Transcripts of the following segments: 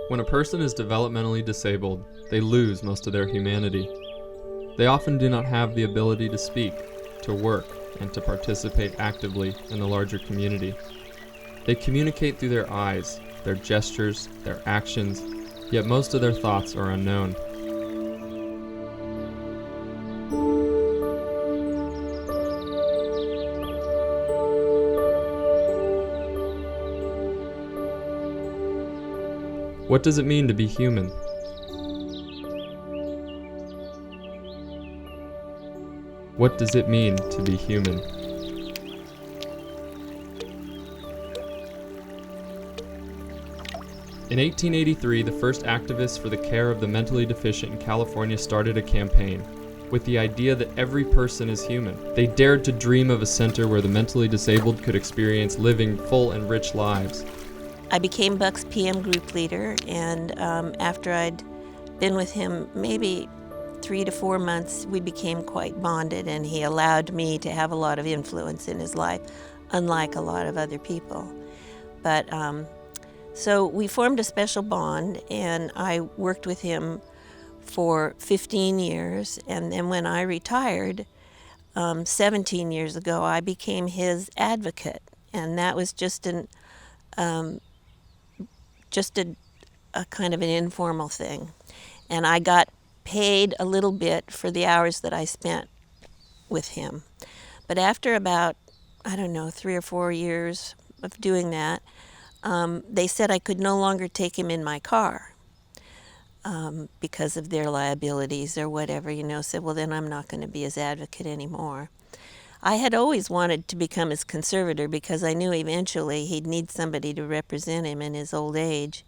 When a person is developmentally disabled, they lose most of their humanity. They often do not have the ability to speak, to work, and to participate actively in the larger community. They communicate through their eyes, their gestures, their actions, yet most of their thoughts are unknown. What does it mean to be human? What does it mean to be human? In 1883, the first activists for the care of the mentally deficient in California started a campaign with the idea that every person is human. They dared to dream of a center where the mentally disabled could experience living full and rich lives. I became Buck's PM group leader, and after I'd been with him maybe 3 to 4 months, we became quite bonded, and he allowed me to have a lot of influence in his life, unlike a lot of other people. But so we formed a special bond, and I worked with him for 15 years, and then when I retired 17 years ago, I became his advocate, and that was just a kind of an informal thing. And I got paid a little bit for the hours that I spent with him. But after about, 3 or 4 years of doing that, they said I could no longer take him in my car because of their liabilities or whatever, said, well, then I'm not going to be his advocate anymore. I had always wanted to become his conservator because I knew eventually he'd need somebody to represent him in his old age.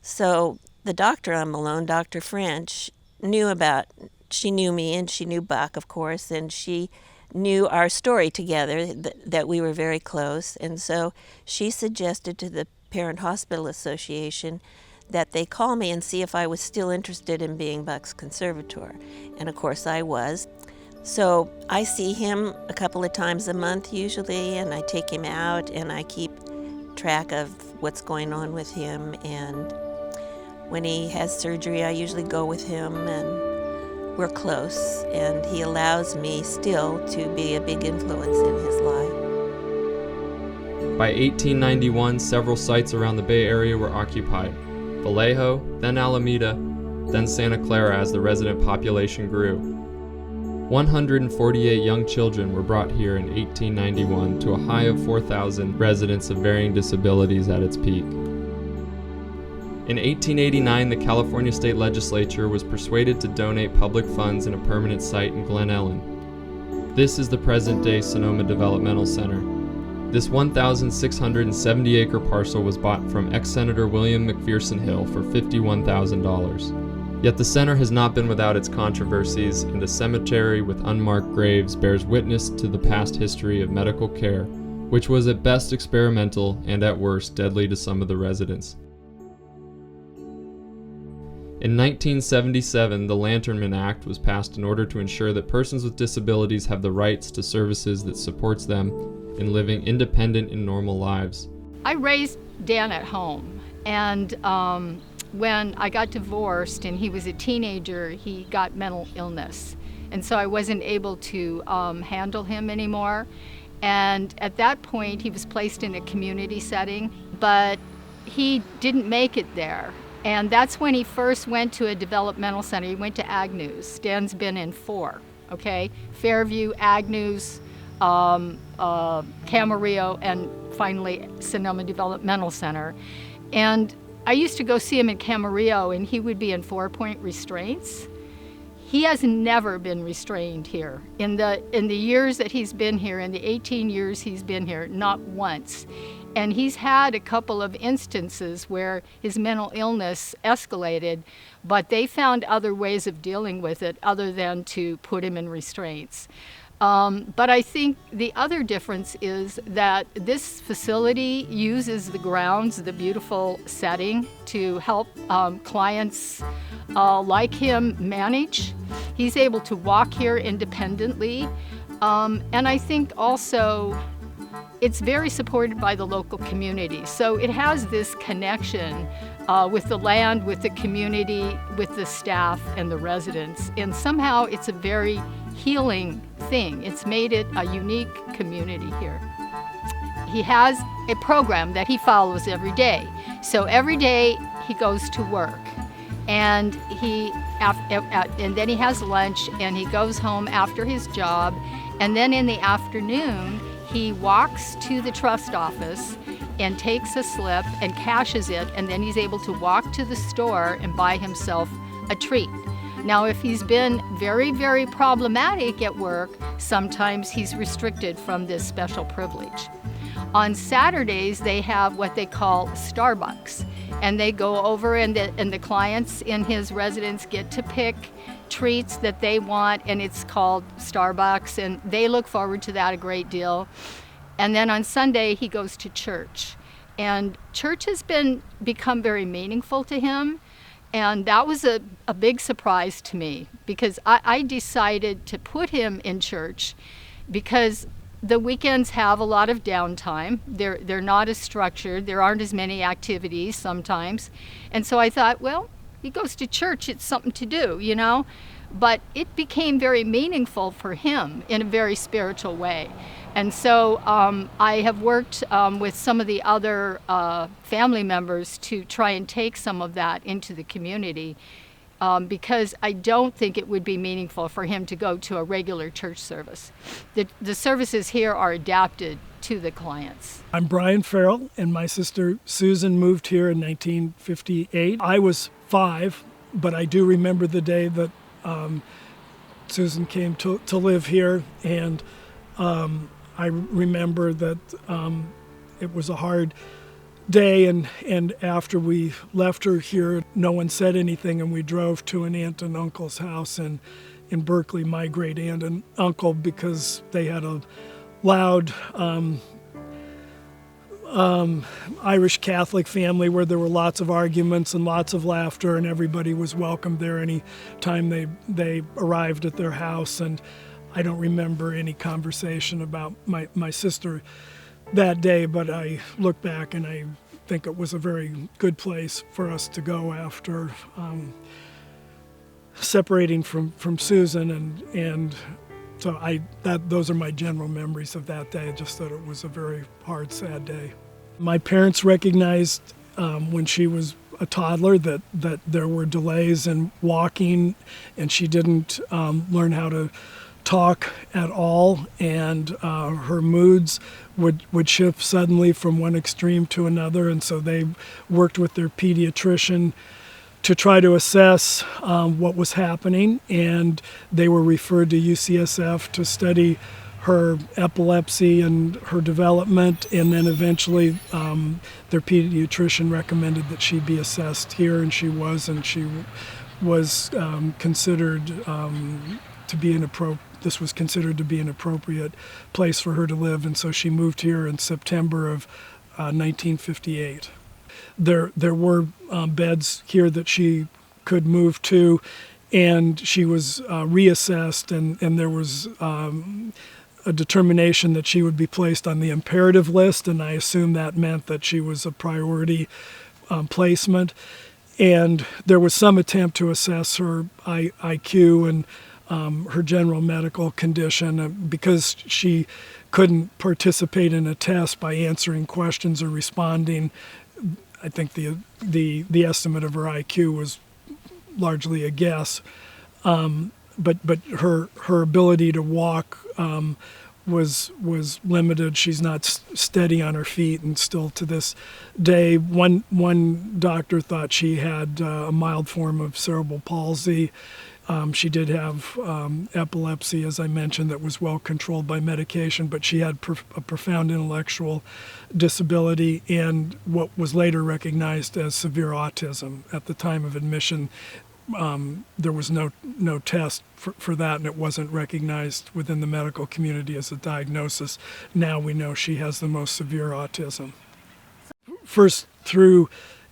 So the doctor on Malone, Dr. French, she knew me and she knew Buck, of course, and she knew our story together, that we were very close. And so she suggested to the Parent Hospital Association that they call me and see if I was still interested in being Buck's conservator. And of course I was. So I see him a couple of times a month usually, and I take him out and I keep track of what's going on with him. And when he has surgery, I usually go with him, and we're close, and he allows me still to be a big influence in his life. By 1891, several sites around the Bay Area were occupied. Vallejo, then Alameda, then Santa Clara as the resident population grew. 148 young children were brought here in 1891 to a high of 4,000 residents of varying disabilities at its peak. In 1889, the California State Legislature was persuaded to donate public funds in a permanent site in Glen Ellen. This is the present-day Sonoma Developmental Center. This 1,670-acre parcel was bought from ex-Senator William McPherson Hill for $51,000. Yet the center has not been without its controversies, and a cemetery with unmarked graves bears witness to the past history of medical care, which was at best experimental and at worst deadly to some of the residents. In 1977, the Lanternman Act was passed in order to ensure that persons with disabilities have the rights to services that supports them in living independent and normal lives. I raised Dan at home, and when I got divorced and he was a teenager, he got mental illness. And so I wasn't able to handle him anymore. And at that point, he was placed in a community setting, but he didn't make it there. And that's when he first went to a developmental center. He went to Agnews. Dan's been in 4, okay? Fairview, Agnews, Camarillo, and finally Sonoma Developmental Center. And I used to go see him in Camarillo, and he would be in 4-point restraints. He has never been restrained here. In the years that he's been here, in the 18 years he's been here, not once. And he's had a couple of instances where his mental illness escalated, but they found other ways of dealing with it other than to put him in restraints. But I think the other difference is that this facility uses the grounds, the beautiful setting, to help clients like him manage. He's able to walk here independently. And I think also it's very supported by the local community. So it has this connection with the land, with the community, with the staff and the residents. And somehow it's a very healing thing. It's made it a unique community here. He has a program that he follows every day. So every day he goes to work, and then he has lunch, and he goes home after his job, and then in the afternoon he walks to the trust office and takes a slip and cashes it, and then he's able to walk to the store and buy himself a treat. Now, if he's been very, very problematic at work, sometimes he's restricted from this special privilege. On Saturdays, they have what they call Starbucks, and they go over and the clients in his residence get to pick treats that they want, and it's called Starbucks, and they look forward to that a great deal. And then on Sunday, he goes to church, and church has become very meaningful to him. And that was a big surprise to me, because I decided to put him in church because the weekends have a lot of downtime. They're not as structured. There aren't as many activities sometimes. And so I thought, well, he goes to church, it's something to do, you know? But it became very meaningful for him in a very spiritual way. And so I have worked with some of the other family members to try and take some of that into the community, because I don't think it would be meaningful for him to go to a regular church service. The services here are adapted to the clients. I'm Brian Farrell, and my sister Susan moved here in 1958. I was 5, but I do remember the day that Susan came to live here, and I remember that it was a hard day, and after we left her here, no one said anything, and we drove to an aunt and uncle's house in Berkeley, my great aunt and uncle, because they had a loud Irish Catholic family where there were lots of arguments and lots of laughter, and everybody was welcomed there any time they arrived at their house. And I don't remember any conversation about my sister that day, but I look back and I think it was a very good place for us to go after separating from Susan, and so those are my general memories of that day, just that it was a very hard, sad day. My parents recognized when she was a toddler that there were delays in walking, and she didn't learn how to talk at all, and her moods would shift suddenly from one extreme to another, and so they worked with their pediatrician to try to assess what was happening, and they were referred to UCSF to study her epilepsy and her development, and then eventually their pediatrician recommended that she be assessed here, and she was considered to be this was considered to be an appropriate place for her to live, and so she moved here in September of 1958. There were beds here that she could move to, and she was reassessed, and there was a determination that she would be placed on the imperative list, and I assume that meant that she was a priority placement. And there was some attempt to assess her IQ and her general medical condition, because she couldn't participate in a test by answering questions or responding. I think the estimate of her IQ was largely a guess, but her ability to walk was limited. She's not steady on her feet, and still to this day, one doctor thought she had a mild form of cerebral palsy. She did have epilepsy, as I mentioned, that was well controlled by medication, but she had a profound intellectual disability and what was later recognized as severe autism. At the time of admission, there was no test for that, and it wasn't recognized within the medical community as a diagnosis. Now we know she has the most severe autism. First, through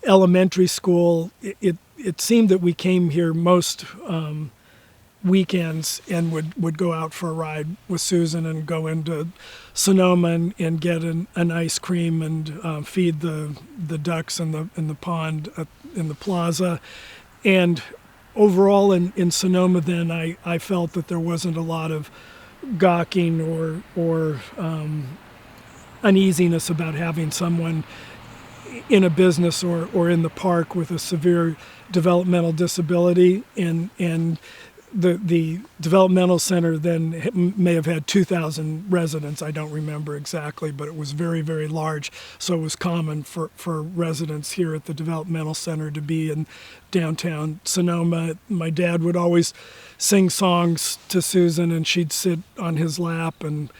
elementary school, it seemed that we came here most weekends and would go out for a ride with Susan and go into Sonoma and get an ice cream and feed the ducks in the pond in the plaza. And overall in Sonoma then I felt that there wasn't a lot of gawking or uneasiness about having someone in a business or in the park with a severe developmental disability, and the developmental center then may have had 2,000 residents. I don't remember exactly, but it was very, very large. So it was common for residents here at the developmental center to be in downtown Sonoma. My dad would always sing songs to Susan, and she'd sit on his lap. And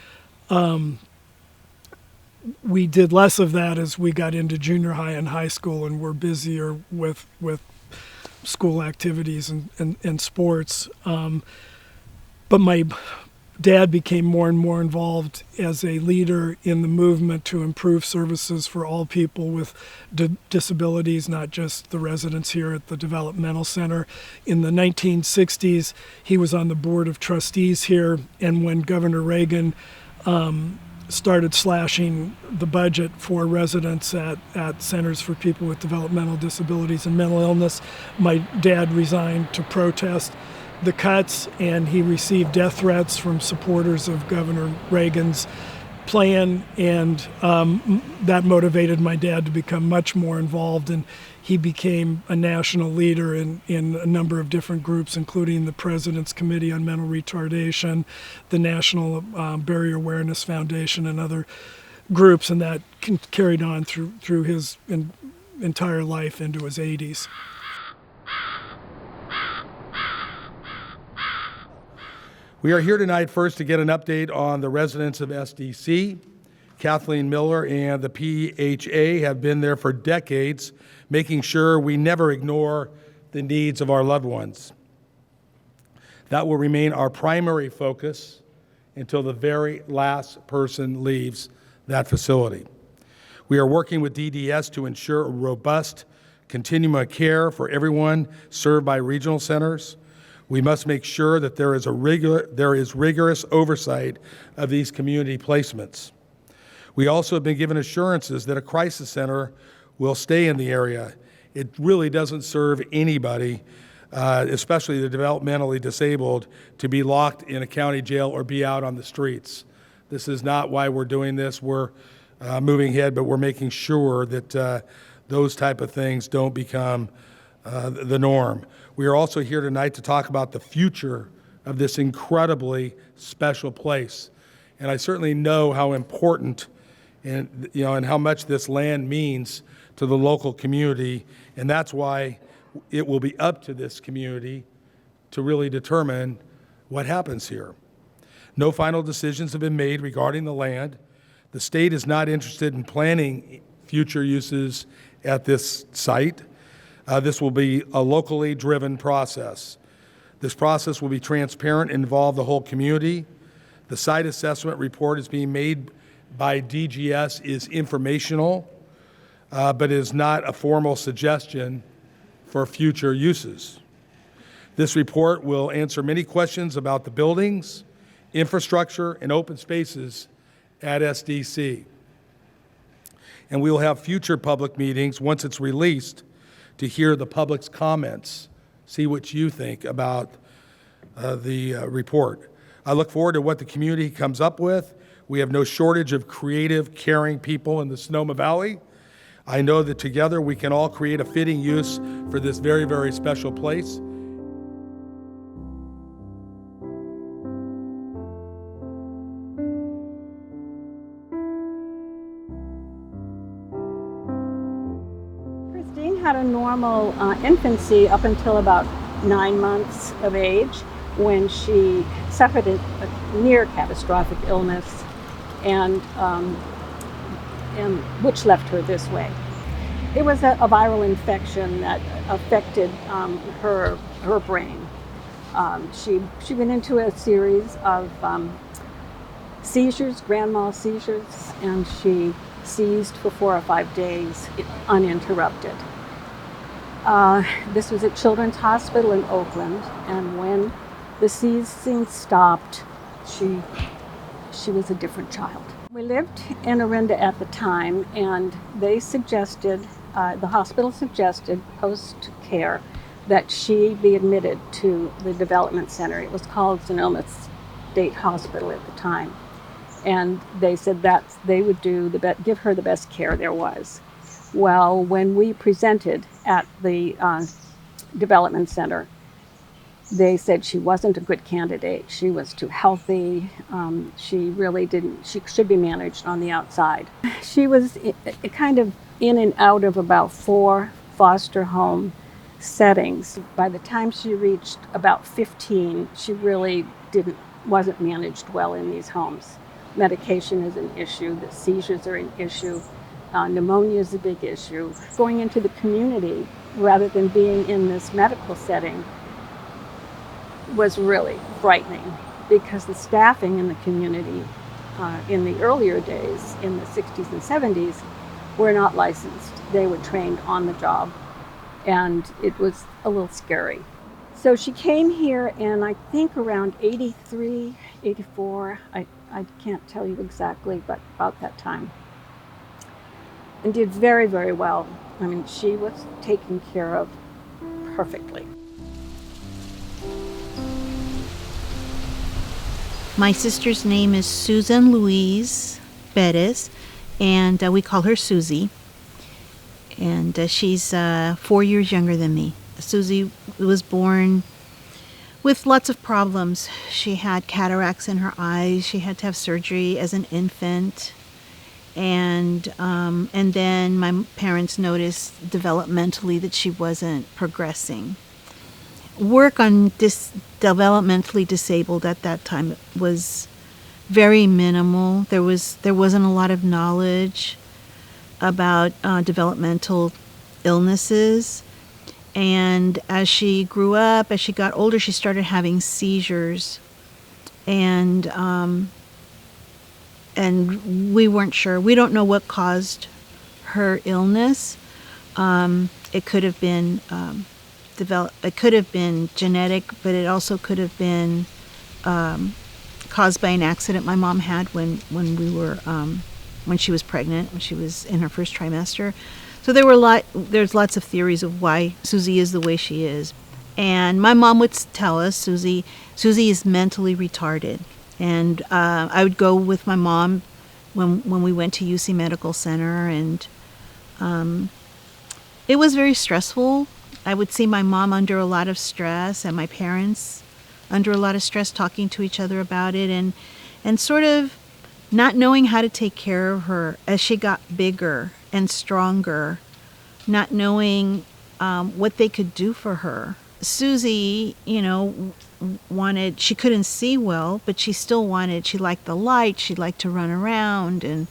we did less of that as we got into junior high and high school and were busier with school activities and sports. But my dad became more and more involved as a leader in the movement to improve services for all people with disabilities, not just the residents here at the developmental center. In the 1960s, he was on the board of trustees here, and when Governor Reagan started slashing the budget for residents at centers for people with developmental disabilities and mental illness, my dad resigned to protest the cuts, and he received death threats from supporters of Governor Reagan's plan, and that motivated my dad to become much more involved, and he became a national leader in a number of different groups, including the President's Committee on Mental Retardation, the National Barrier Awareness Foundation, and other groups, and that carried on through his entire life into his 80s. We are here tonight first to get an update on the residents of SDC. Kathleen Miller and the PHA have been there for decades, making sure we never ignore the needs of our loved ones. That will remain our primary focus until the very last person leaves that facility. We are working with DDS to ensure a robust continuum of care for everyone served by regional centers. We must make sure that there is rigorous oversight of these community placements. We also have been given assurances that a crisis center will stay in the area. It really doesn't serve anybody, especially the developmentally disabled, to be locked in a county jail or be out on the streets. This is not why we're doing this. We're moving ahead, but we're making sure that those type of things don't become the norm. We are also here tonight to talk about the future of this incredibly special place. And I certainly know how important and how much this land means to the local community, and that's why it will be up to this community to really determine what happens here. No final decisions have been made regarding the land. The state is not interested in planning future uses at this site. This will be a locally driven process. This process will be transparent and involve the whole community. The site assessment report is being made by DGS is informational, but is not a formal suggestion for future uses. This report will answer many questions about the buildings, infrastructure, and open spaces at SDC. And we will have future public meetings once it's released to hear the public's comments, see what you think about the report. I look forward to what the community comes up with. We have no shortage of creative, caring people in the Sonoma Valley. I know that together we can all create a fitting use for this very, very special place. Had a normal infancy up until about 9 months of age, when she suffered a near catastrophic illness, and which left her this way. It was a viral infection that affected her brain. She went into a series of seizures, grand mal seizures, and she seized for 4 or 5 days uninterrupted. This was at Children's Hospital in Oakland, and when The seizing stopped. She was a different child. We lived in Orinda at the time, and they suggested, the hospital suggested post-care that she be admitted to the development center. It was called Sonoma State Hospital at the time. And they said that they would give her the best care there was. Well, when we presented at the development center, they said she wasn't a good candidate. She was too healthy. She should be managed on the outside. She was kind of in and out of about 4 foster home settings. By the time she reached about 15, she really wasn't managed well in these homes. Medication is an issue, the seizures are an issue, pneumonia is a big issue. Going into the community rather than being in this medical setting was really frightening, because the staffing in the community in the earlier days, in the 60s and 70s, were not licensed. They were trained on the job, and it was a little scary. So she came here in, I think, around 83, 84. I can't tell you exactly, but about that time. And did very, very well. I mean, she was taken care of perfectly. My sister's name is Susan Louise Bettis, and we call her Susie. And she's 4 years younger than me. Susie was born with lots of problems. She had cataracts in her eyes. She had to have surgery as an infant. And then my parents noticed developmentally that she wasn't progressing. Work on developmentally disabled at that time was very minimal. There wasn't a lot of knowledge about developmental illnesses. And as she grew up, as she got older, she started having seizures. And we weren't sure. We don't know what caused her illness. It could have been it could have been genetic, but it also could have been caused by an accident my mom had when she was pregnant, when she was in her first trimester. So there's lots of theories of why Susie is the way she is. And my mom would tell us Susie is mentally retarded. And I would go with my mom when we went to UC Medical Center, and it was very stressful. I would see my mom under a lot of stress, and my parents under a lot of stress, talking to each other about it, and sort of not knowing how to take care of her as she got bigger and stronger, not knowing what they could do for her. Susie, she couldn't see well, but she liked the light, she liked to run around, and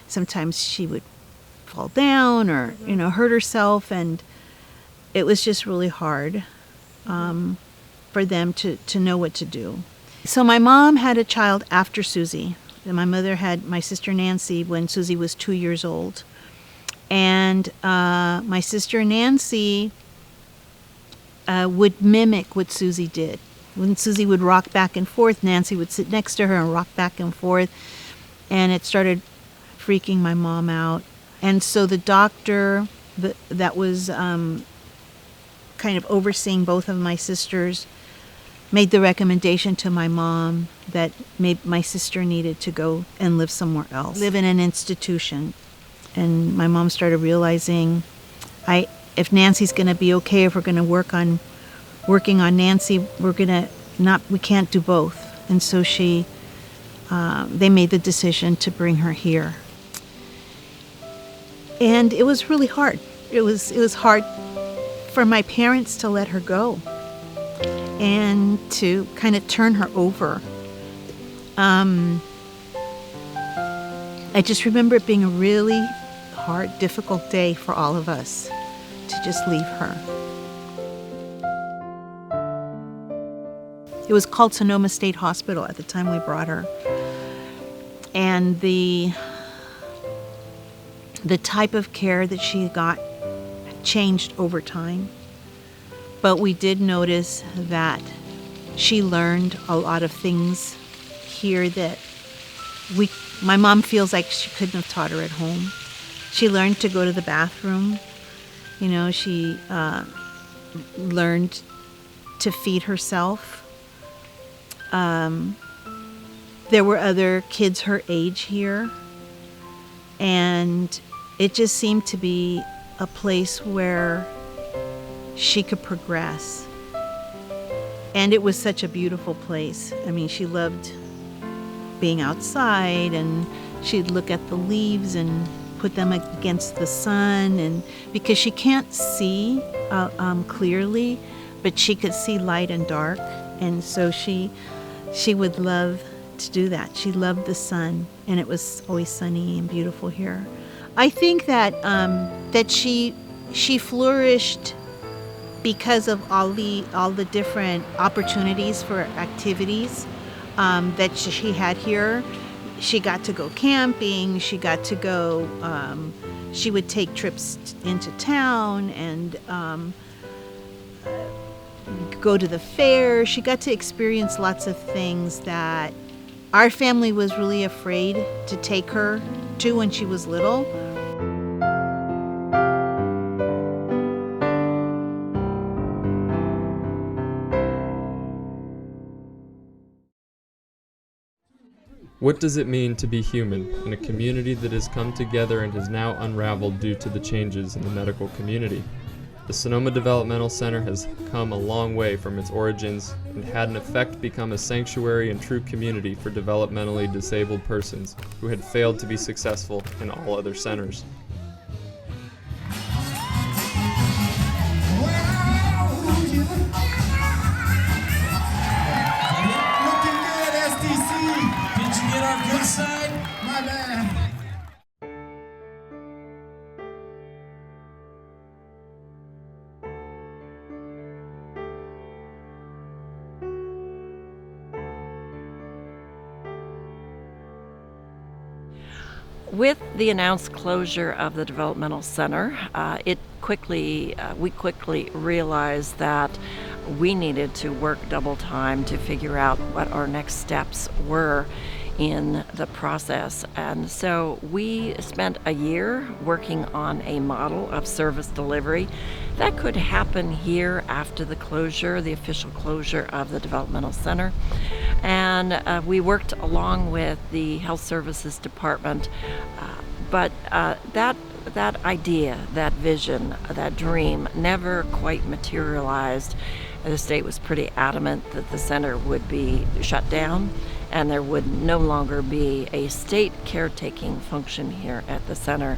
sometimes she would fall down or, hurt herself, and it was just really hard for them to know what to do. So my mom had a child after Susie. My mother had my sister Nancy when Susie was 2 years old. And my sister Nancy would mimic what Susie did. When Susie would rock back and forth, Nancy would sit next to her and rock back and forth. And it started freaking my mom out. And so the doctor that was kind of overseeing both of my sisters made the recommendation to my mom that my sister needed to go and live somewhere else, live in an institution. And my mom started realizing, if Nancy's going to be okay, if we're going to working on Nancy, we can't do both. And so they made the decision to bring her here. And it was really hard. It was hard for my parents to let her go and to kind of turn her over. I just remember it being a really hard, difficult day for all of us to just leave her. It was called Sonoma State Hospital at the time we brought her. And the type of care that she got changed over time. But we did notice that she learned a lot of things here that my mom feels like she couldn't have taught her at home. She learned to go to the bathroom. You know, she learned to feed herself. There were other kids her age here, and it just seemed to be a place where she could progress. And it was such a beautiful place. I mean, she loved being outside, and she'd look at the leaves and put them against the sun, and because she can't see clearly, but she could see light and dark, and so she would love to do that. She loved the sun, and it was always sunny and beautiful here. I think that that she flourished because of all the different opportunities for activities that she had here. She got to go camping. She got to go. She would take trips into town and go to the fair. She got to experience lots of things that our family was really afraid to take her to when she was little. What does it mean to be human in a community that has come together and has now unraveled due to the changes in the medical community? The Sonoma Developmental Center has come a long way from its origins and had in effect become a sanctuary and true community for developmentally disabled persons who had failed to be successful in all other centers. Side, my bad. With the announced closure of the developmental center, we quickly realized that we needed to work double time to figure out what our next steps were in the process. And so we spent a year working on a model of service delivery that could happen here after the closure, the official closure of the developmental center. And we worked along with the health services department, but that idea, that vision, that dream never quite materialized. The state was pretty adamant that the center would be shut down and there would no longer be a state caretaking function here at the center.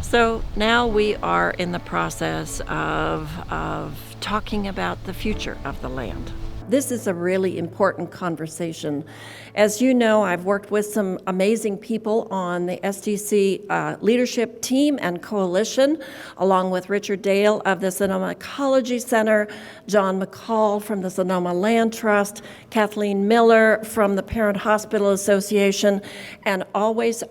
So now we are in the process of talking about the future of the land. This is a really important conversation. As you know, I've worked with some amazing people on the SDC leadership team and coalition, along with Richard Dale of the Sonoma Ecology Center, John McCall from the Sonoma Land Trust, Kathleen Miller from the Parent Hospital Association, and always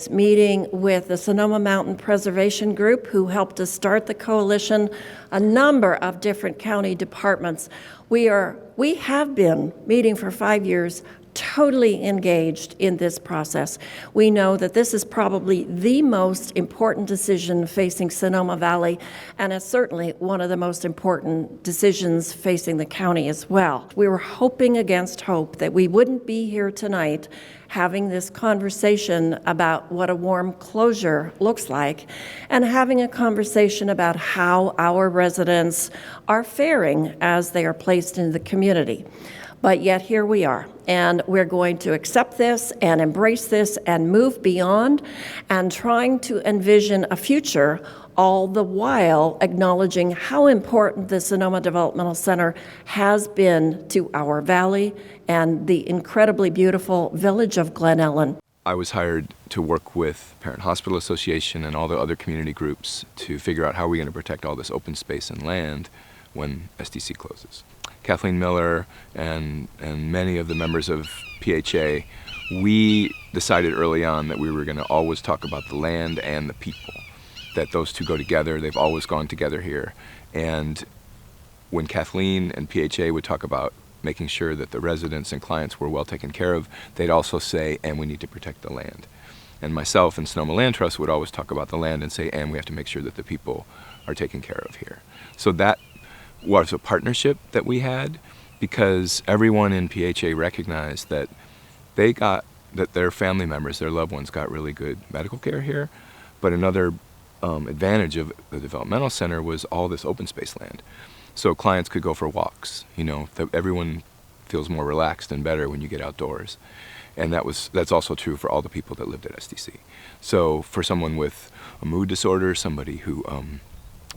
meeting with the Sonoma Mountain Preservation Group, who helped us start the coalition, a number of different county departments. We have been meeting for 5 years, totally engaged in this process. We know that this is probably the most important decision facing Sonoma Valley, and it's certainly one of the most important decisions facing the county as well. We were hoping against hope that we wouldn't be here tonight having this conversation about what a warm closure looks like, and having a conversation about how our residents are faring as they are placed into the community. But yet here we are, and we're going to accept this and embrace this and move beyond and trying to envision a future, all the while acknowledging how important the Sonoma Developmental Center has been to our valley and the incredibly beautiful village of Glen Ellen. I was hired to work with Parent Hospital Association and all the other community groups to figure out how we're going to protect all this open space and land when SDC closes. Kathleen Miller and many of the members of PHA, we decided early on that we were going to always talk about the land and the people, that those two go together. They've always gone together here. And when Kathleen and PHA would talk about making sure that the residents and clients were well taken care of, they'd also say, and we need to protect the land. And myself and Sonoma Land Trust would always talk about the land and say, and we have to make sure that the people are taken care of here. So that was a partnership that we had, because everyone in PHA recognized that that their family members, their loved ones, got really good medical care here. But another advantage of the developmental center was all this open space land. So clients could go for walks. Everyone feels more relaxed and better when you get outdoors. And that's also true for all the people that lived at SDC. So for someone with a mood disorder, somebody who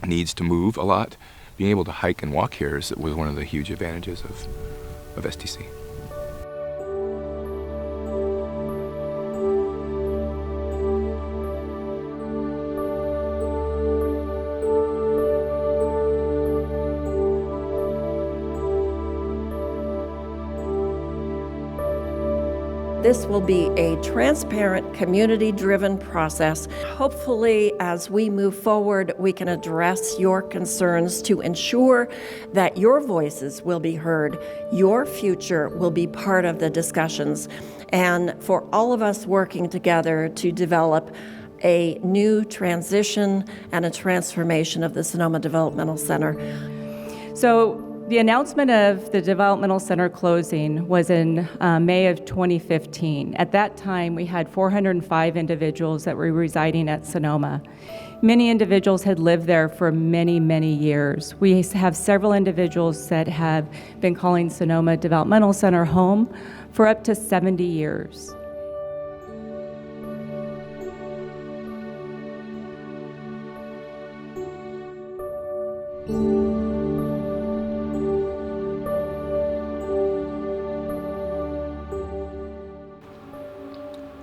needs to move a lot, being able to hike and walk here was one of the huge advantages of SDC. This will be a transparent, community-driven process. Hopefully, as we move forward, we can address your concerns to ensure that your voices will be heard, your future will be part of the discussions, and for all of us working together to develop a new transition and a transformation of the Sonoma Developmental Center. So the announcement of the Developmental Center closing was in May of 2015. At that time, we had 405 individuals that were residing at Sonoma. Many individuals had lived there for many, many years. We have several individuals that have been calling Sonoma Developmental Center home for up to 70 years.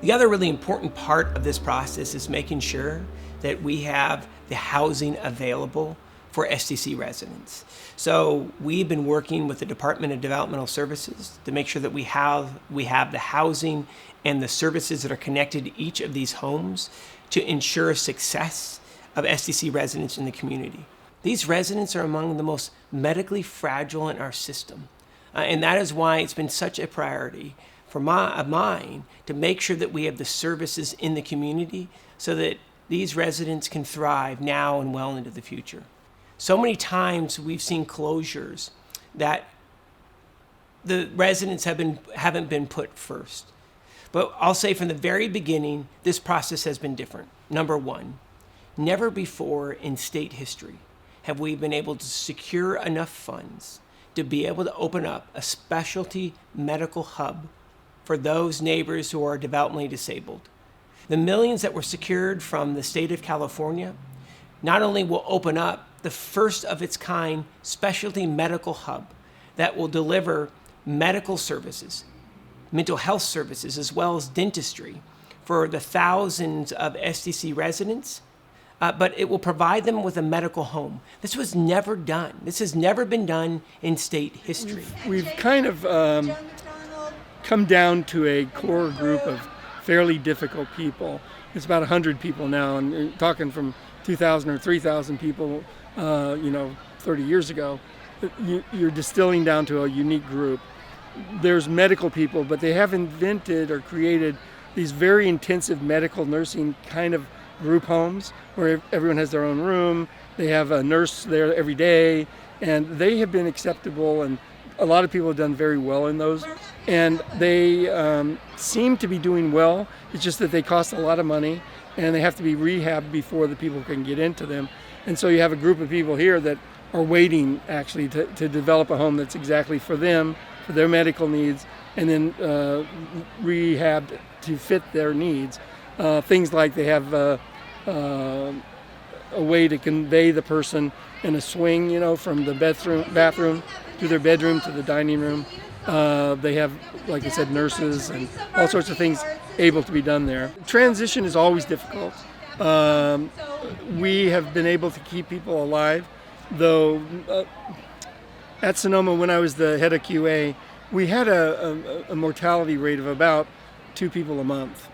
The other really important part of this process is making sure that we have the housing available for SDC residents. So we've been working with the Department of Developmental Services to make sure that we have the housing and the services that are connected to each of these homes to ensure success of SDC residents in the community. These residents are among the most medically fragile in our system, and that is why it's been such a priority for mine to make sure that we have the services in the community so that these residents can thrive now and well into the future. So many times we've seen closures that the residents haven't been put first. But I'll say from the very beginning, this process has been different. Number one, never before in state history have we been able to secure enough funds to be able to open up a specialty medical hub for those neighbors who are developmentally disabled. The millions that were secured from the state of California not only will open up the first of its kind specialty medical hub that will deliver medical services, mental health services, as well as dentistry for the thousands of SDC residents, but it will provide them with a medical home. This was never done. This has never been done in state history. We've kind of come down to a core group of fairly difficult people. It's about 100 people now, and talking from 2,000 or 3,000 people, 30 years ago, you're distilling down to a unique group. There's medical people, but they have invented or created these very intensive medical nursing kind of group homes where everyone has their own room, they have a nurse there every day, and they have been acceptable, and a lot of people have done very well in those. And they seem to be doing well. It's just that they cost a lot of money and they have to be rehabbed before the people can get into them. And so you have a group of people here that are waiting actually to develop a home that's exactly for them, for their medical needs, and then rehabbed to fit their needs. Things like they have a way to convey the person in a swing, from the bathroom to their bedroom to the dining room. They have, like I said, nurses and all sorts of things able to be done there. Transition is always difficult. We have been able to keep people alive, though at Sonoma, when I was the head of QA, we had a mortality rate of about 2 people a month.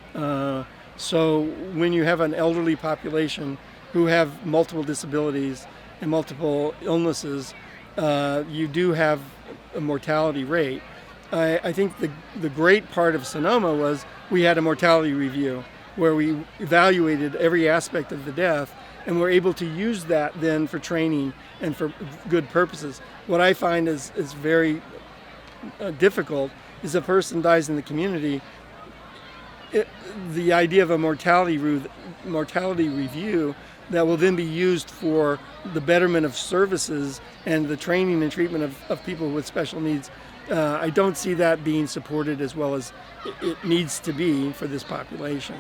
So when you have an elderly population who have multiple disabilities and multiple illnesses, you do have a mortality rate. I think the great part of Sonoma was we had a mortality review where we evaluated every aspect of the death, and we're able to use that then for training and for good purposes. What I find is very difficult is a person dies in the community. The idea of a mortality review that will then be used for the betterment of services and the training and treatment of people with special needs, I don't see that being supported as well as it needs to be for this population.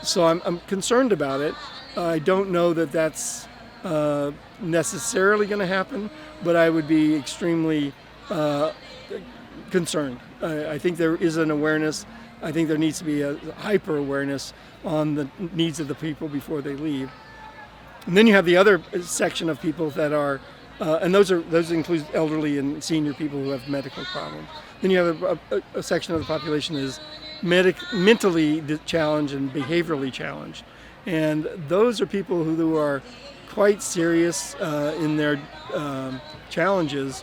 So I'm concerned about it. I don't know that that's necessarily going to happen, but I would be extremely concerned. I think there is an awareness. I think there needs to be a hyper awareness on the needs of the people before they leave. And then you have the other section of people that are, and those include elderly and senior people who have medical problems. Then you have a section of the population that is mentally challenged and behaviorally challenged. And those are people who are quite serious in their challenges.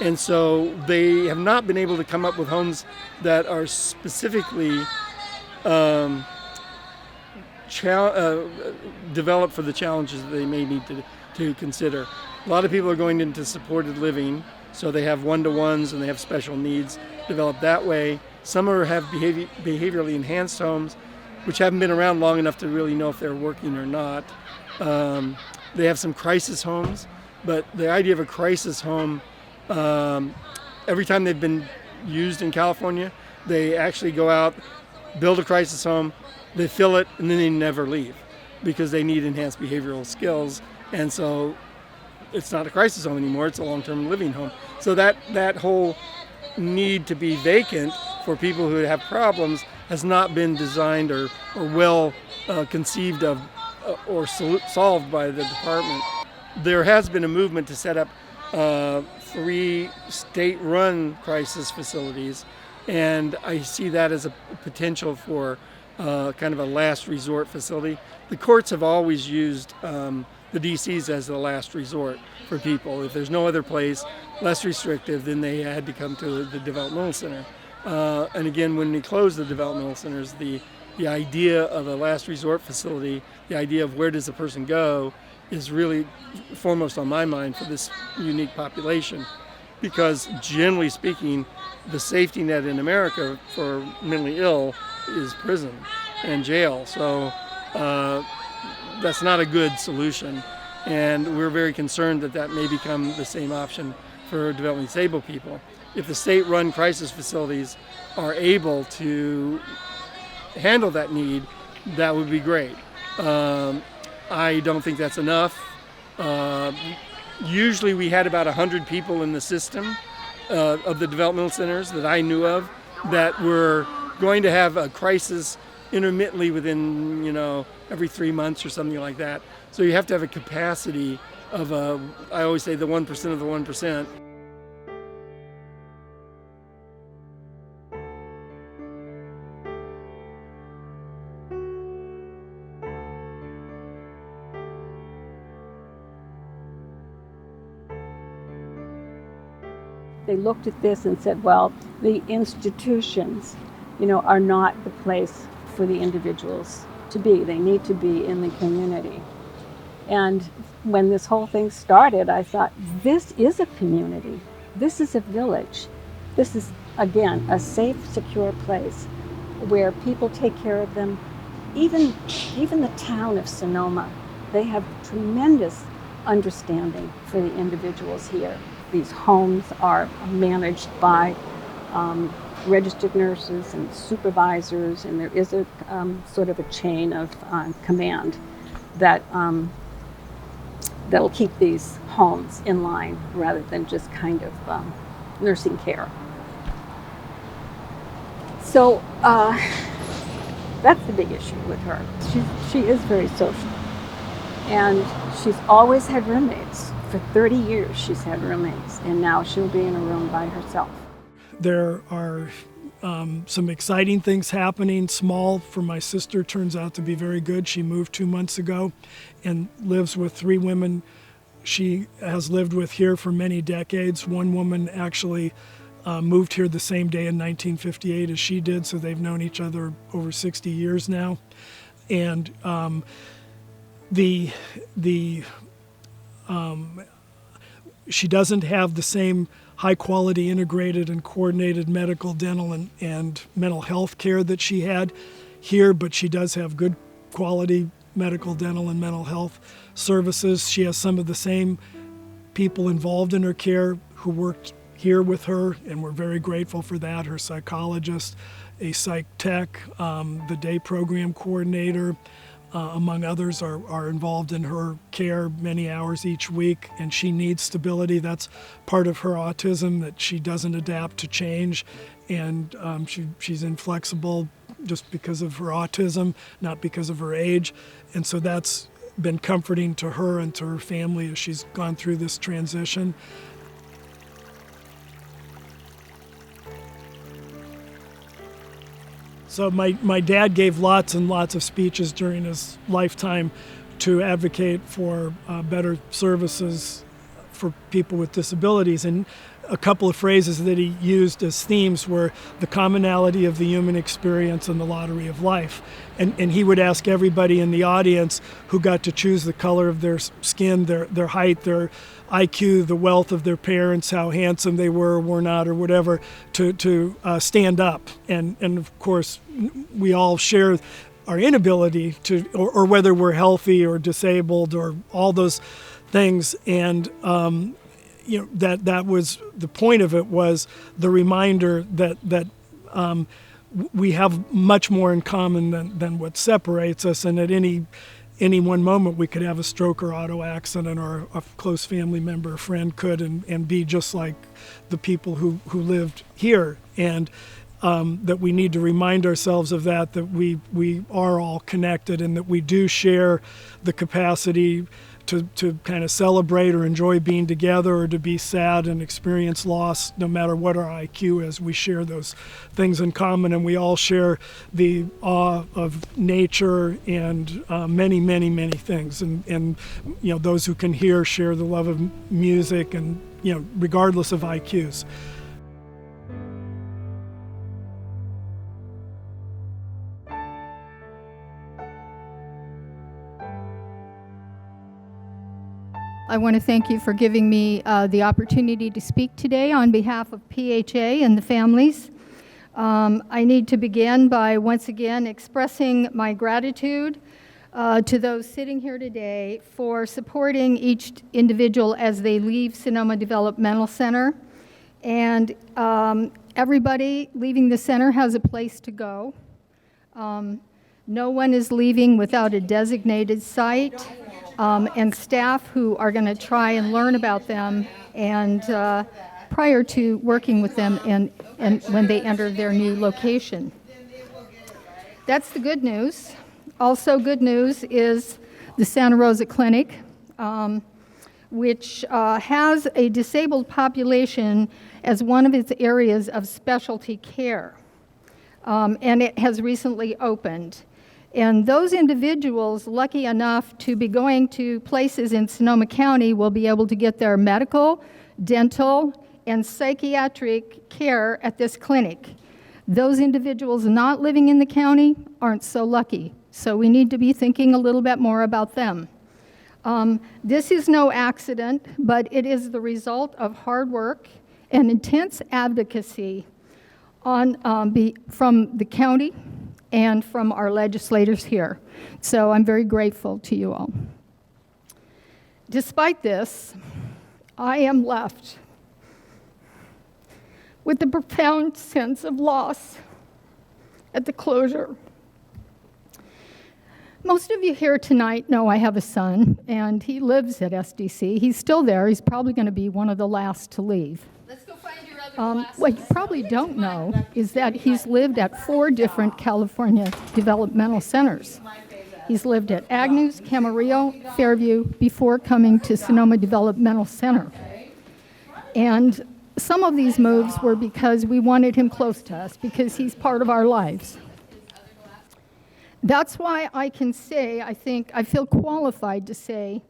And so they have not been able to come up with homes that are specifically developed for the challenges that they may need to consider. A lot of people are going into supported living, so they have one-to-ones and they have special needs developed that way. Some have behaviorally enhanced homes, which haven't been around long enough to really know if they're working or not. They have some crisis homes, but the idea of a crisis home, every time they've been used in California, they actually go out, build a crisis home, they fill it, and then they never leave because they need enhanced behavioral skills. And so it's not a crisis home anymore, it's a long-term living home. So that whole need to be vacant for people who have problems has not been designed or well conceived of or solved by the department. There has been a movement to set up 3 state-run crisis facilities, and I see that as a potential for kind of a last resort facility. The courts have always used the DCs as the last resort for people. If there's no other place less restrictive, then they had to come to the developmental center. And again, when we close the developmental centers, the idea of a last resort facility, the idea of where does a person go, is really foremost on my mind for this unique population. Because generally speaking, the safety net in America for mentally ill is prison and jail. So that's not a good solution. And we're very concerned that may become the same option for developmentally disabled people. If the state-run crisis facilities are able to handle that need, that would be great. I don't think that's enough. Usually we had about 100 people in the system of the developmental centers that I knew of that were going to have a crisis intermittently within, every 3 months or something like that. So you have to have a capacity of I always say the 1% of the 1%. They looked at this and said, well, the institutions, are not the place for the individuals to be. They need to be in the community. And when this whole thing started, I thought, this is a community. This is a village. This is, again, a safe, secure place where people take care of them. Even the town of Sonoma, they have tremendous understanding for the individuals here. These homes are managed by registered nurses and supervisors, and there is a sort of a chain of command that will keep these homes in line rather than just kind of nursing care. So that's the big issue with her. She is very social, and she's always had roommates. For 30 years she's had roommates, and now she'll be in a room by herself. There are some exciting things happening. Small for my sister turns out to be very good. She moved 2 months ago and lives with 3 women she has lived with here for many decades. One woman actually moved here the same day in 1958 as she did, so they've known each other over 60 years now. And she doesn't have the same high-quality integrated and coordinated medical, dental, and mental health care that she had here, but she does have good quality medical, dental, and mental health services. She has some of the same people involved in her care who worked here with her, and we're very grateful for that. Her psychologist, a psych tech, the day program coordinator, among others, are involved in her care many hours each week, and she needs stability. That's part of her autism, that she doesn't adapt to change, and she's inflexible just because of her autism, not because of her age. And so that's been comforting to her and to her family as she's gone through this transition. So my dad gave lots and lots of speeches during his lifetime to advocate for better services for people with disabilities. And a couple of phrases that he used as themes were the commonality of the human experience and the lottery of life. And he would ask everybody in the audience who got to choose the color of their skin, their height, their IQ, the wealth of their parents, how handsome they were or were not, or whatever, to stand up. And of course, we all share our inability to, or whether we're healthy or disabled or all those things. And that was the point of it, was the reminder that we have much more in common than what separates us, and at any one moment we could have a stroke or auto accident, or a close family member or friend could, and be just like the people who lived here. And that we need to remind ourselves of that we are all connected, and that we do share the capacity to kind of celebrate or enjoy being together, or to be sad and experience loss, no matter what our IQ is. We share those things in common, and we all share the awe of nature and many, many, many things. And those who can hear share the love of music, and regardless of IQs. I want to thank you for giving me the opportunity to speak today on behalf of PHA and the families. I need to begin by once again expressing my gratitude to those sitting here today for supporting each individual as they leave Sonoma Developmental Center. And everybody leaving the center has a place to go. No one is leaving without a designated site. And staff who are going to try and learn about them and prior to working with them and when they enter their new location. That's the good news. Also good news is the Santa Rosa Clinic, which has a disabled population as one of its areas of specialty care. And it has recently opened. And those individuals lucky enough to be going to places in Sonoma County will be able to get their medical, dental, and psychiatric care at this clinic. Those individuals not living in the county aren't so lucky, so we need to be thinking a little bit more about them. This is no accident, but it is the result of hard work and intense advocacy from the county and from our legislators here. So I'm very grateful to you all. Despite this, I am left with a profound sense of loss at the closure. Most of you here tonight know I have a son, and he lives at SDC. He's still there. He's probably going to be one of the last to leave. What you probably don't know is that he's lived at 4 different California developmental centers. He's lived at Agnews, Camarillo, Fairview, before coming to Sonoma Developmental Center. And some of these moves were because we wanted him close to us, because he's part of our lives. That's why I can say, I feel qualified to say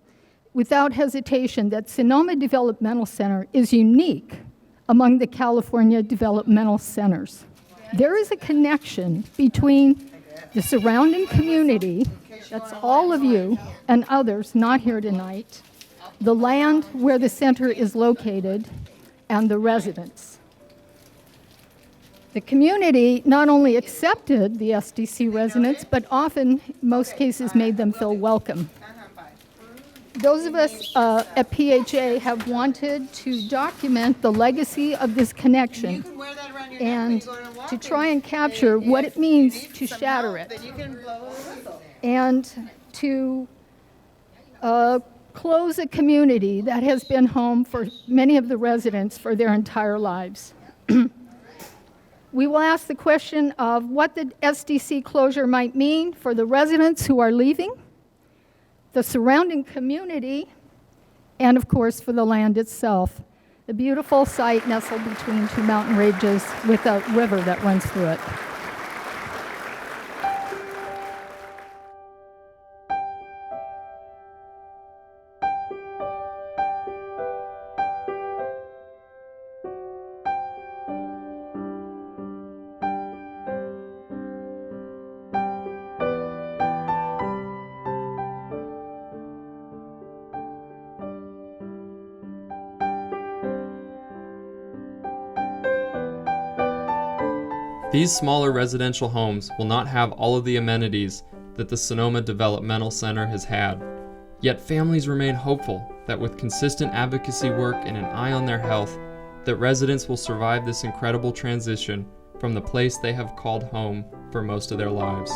without hesitation that Sonoma Developmental Center is unique among the California developmental centers. There is a connection between the surrounding community, that's all of you and others not here tonight, the land where the center is located, and the residents. The community not only accepted the SDC residents, but often, in most cases, made them feel welcome. Those of us at PHA have wanted to document the legacy of this connection and to try and capture what it means to shatter it and to close a community that has been home for many of the residents for their entire lives. We will ask the question of what the SDC closure might mean for the residents who are leaving, the surrounding community, and of course for the land itself, the beautiful site nestled between two mountain ranges with a river that runs through it. These smaller residential homes will not have all of the amenities that the Sonoma Developmental Center has had. Yet families remain hopeful that with consistent advocacy work and an eye on their health, that residents will survive this incredible transition from the place they have called home for most of their lives.